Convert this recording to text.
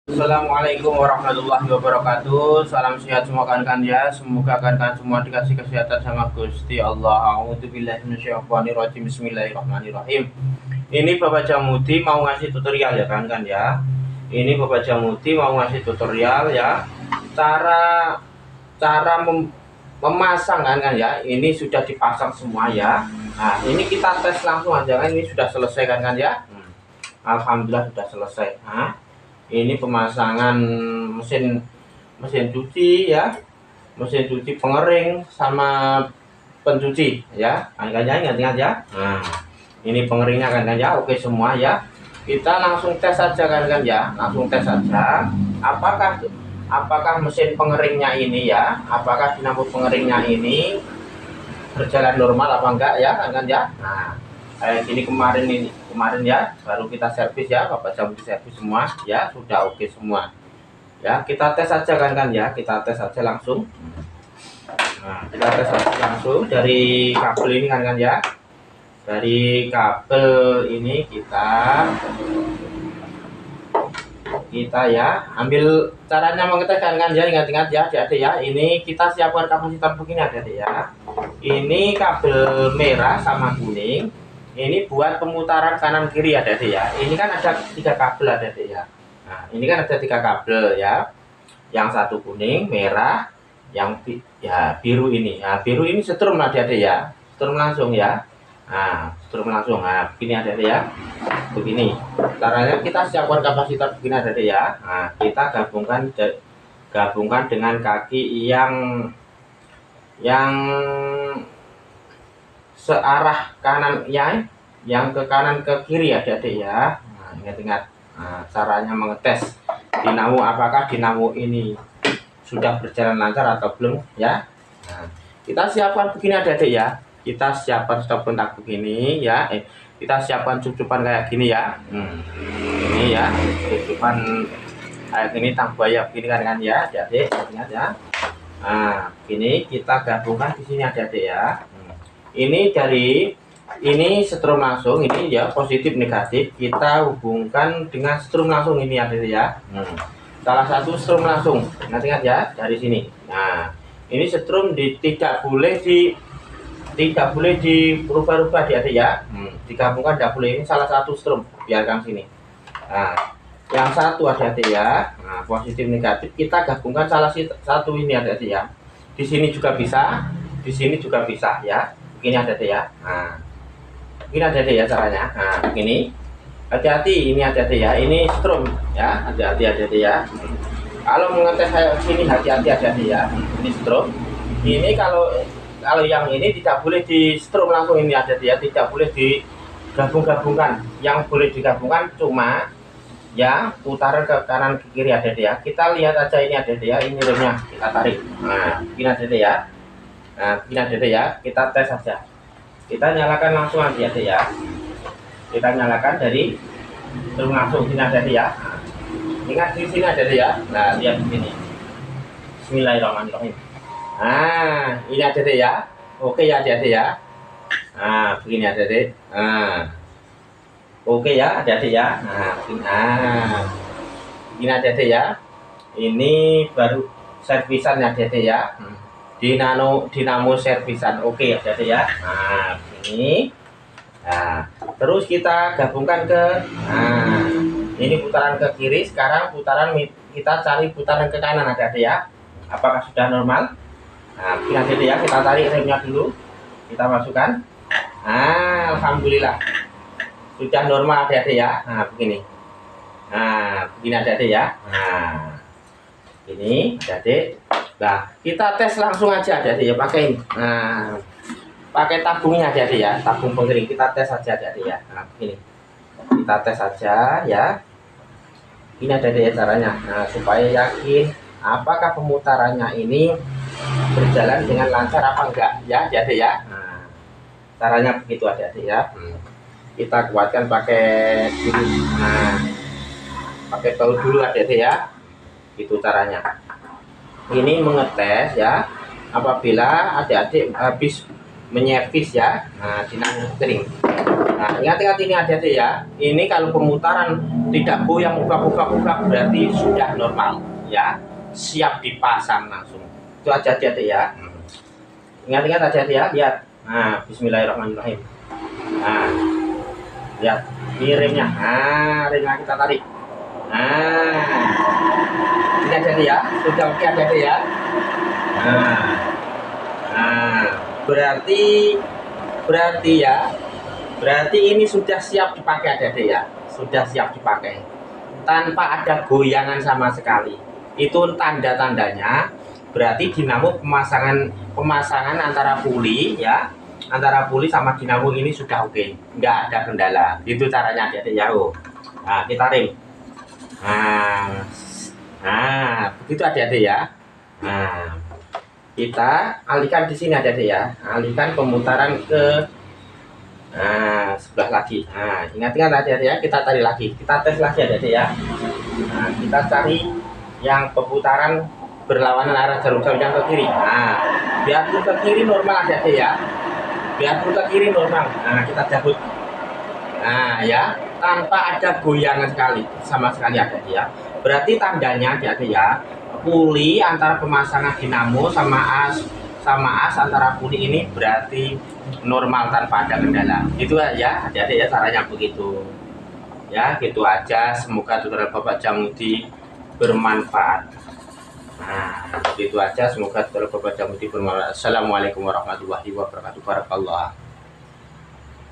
Assalamualaikum warahmatullahi wabarakatuh. Salam sehat semua kan ya. Semoga kan semua dikasih kesehatan sama Gusti Allah. A'udzubillahi minasyaitonirrajim. Bismillahirrahmanirrahim. Ini Bapak Jamudi mau ngasih tutorial ya kan ya. Ini Bapak Jamudi mau ngasih tutorial ya. Cara cara memasang kan ya. Ini sudah dipasang semua ya. Nah, ini kita tes langsung aja kan. Ini sudah selesai kan ya. Alhamdulillah sudah selesai. Nah, ini pemasangan mesin cuci ya, mesin cuci pengering sama pencuci ya, ingat ya. Nah, ini pengeringnya kan ya, oke semua ya. Kita langsung tes saja kan ya, langsung tes saja. Apakah mesin pengeringnya ini ya, apakah dinamo pengeringnya ini berjalan normal apa enggak ya kan ya. Nah, ini kemarin ya baru kita servis ya, Bapak Jamudi servis semua ya, sudah oke semua ya. Kita tes saja kan ya, kita tes saja langsung. Nah, kita tes saja langsung dari kabel ini kan ya, dari kabel ini kita ya ambil caranya mengetes kan ya, ingat ya adik-adik ya. Ini kita siapkan kapasitor begini adik-adik ya. Ini kabel merah sama kuning, ini buat pemutaran kanan kiri ya adik ya. Ini kan ada 3 kabel adik ya. Nah, ini kan ada 3 kabel ya. Yang satu kuning, merah, yang biru ini. Nah, biru ini setrum adik ya. Setrum langsung ya. Nah, setrum langsung. Nah, begini adik ya. Begini. Caranya kita siapkan kapasitor begini adik ya. Nah, kita gabungkan dengan kaki yang searah kanan ya, yang ke kanan ke kiri ya adik ya. Nah, ingat caranya mengetes dinamo, apakah dinamo ini sudah berjalan lancar atau belum ya. Nah, kita siapkan begini adik ya, kita siapkan stop kontak begini ya, kita siapkan cucupan kayak gini ya. Ini ya cucupan kayak gini, tang buaya begini kan ya adik, ingat ya. Nah, ini kita gabungkan di sini adik ya. Ini ini setrum langsung, ini ya positif negatif, kita hubungkan dengan setrum langsung ini adik ya. Salah satu setrum langsung, ingat ya dari sini. Nah, ini setrum tidak boleh dirubah-rubah adik ya. Digabungkan tidak boleh, ini salah satu setrum, biarkan sini. Nah, yang satu adik ya. Nah, positif negatif kita gabungkan salah satu ini adik ya. Di sini juga bisa, di sini juga bisa ya. Begini adik ya. Nah, begini adik ya caranya. Nah, begini. Hati-hati ini adik ya. Ini strum ya. Hati-hati adik ya. Kalau mengetes kayak sini hati-hati adik ya. Ini strum. Ini kalau yang ini tidak boleh di strum langsung ini adik ya. Tidak boleh digabung-gabungkan. Yang boleh digabungkan cuma ya putaran ke kanan ke kiri adik ya. Kita lihat aja ini adik ya. Ini remnya kita tarik. Nah, begini adik ya. Nah, begini adik ya, kita tes saja. Kita nyalakan langsung aja ya. Kita nyalakan dari terus langsung sini adik ya. Nah, ingat di sini adik ya. Nah, lihat di sini. Bismillahirrahmanirrahim. Nah, ini adik ya. Oke ya adik ya. Nah, begini adik. Nah, oke ya adik ya. Nah, begini adik ya. Ini baru servisan adik ya. Dinamo servisan, oke ya jadi ya. Nah, ini nah terus kita gabungkan ke ini putaran ke kiri. Sekarang kita cari putaran ke kanan adik ya. Apakah sudah normal? Nah, begini adik ya, kita tarik remnya dulu, kita masukkan. Nah, alhamdulillah sudah normal adik ya. Nah, begini. Nah, begini adik ya. Nah, ini adik. Nah, kita tes langsung aja adik ya, pakai ini. Nah, pakai tabungnya adik ya, tabung pengering. Kita tes saja adik ya. Nah, begini. Kita tes saja ya. Ini adik ya caranya. Nah, supaya yakin apakah pemutarannya ini berjalan dengan lancar apa enggak ya adik ya. Nah, caranya begitu adik ya. Kita kuatkan pakai ini. Nah, pakai baut dulu adik ya. Itu caranya. Ini mengetes ya, apabila adik-adik habis menyervis ya. Nah, dinamo kering. Nah, ingat-ingat ini adik-adik ya. Ini kalau pemutaran tidak goyang ubah-ubah berarti sudah normal ya. Siap dipasang langsung. Itu aja adik-adik ya. Ingat-ingat adik-adik ya, lihat. Nah, bismillahirrahmanirrahim. Nah, lihat ini remnya. Nah, remnya kita tarik. Nah, ini adik-adik ya. Sudah oke adik-adik ya. Nah, berarti ini sudah siap dipakai adik-adik ya. Sudah siap dipakai tanpa ada goyangan sama sekali. Itu tanda-tandanya berarti dinamo pemasangan antara puli ya, antara puli sama dinamo ini sudah oke, nggak ada kendala. Itu caranya adik-adik ya. Nah, kita rem. Nah, begitu adik-adik ya. Nah, kita alihkan di sini adik-adik ya, alihkan pemutaran ke sebelah lagi. Nah, ingat-ingat adik-adik ya, kita tarik lagi, kita tes lagi adik-adik ya. Nah, kita cari yang pemutaran berlawanan arah jarum jam yang ke kiri. Nah, biar ke kiri normal adik-adik ya, biar ke kiri normal. Nah, kita cabut. Nah ya, tanpa ada goyangan sama sekali adik-adik ya. Berarti tandanya adik-adik ya, puli antara pemasangan dinamo sama as antara puli ini berarti normal tanpa ada kendala. Itu ya adik-adik ya, caranya begitu ya. Gitu aja, semoga tutorial Bapak Jamudi bermanfaat. Nah, gitu aja, semoga tutorial Bapak Jamudi bermanfaat. Assalamualaikum warahmatullahi wabarakatuh. Barakallah.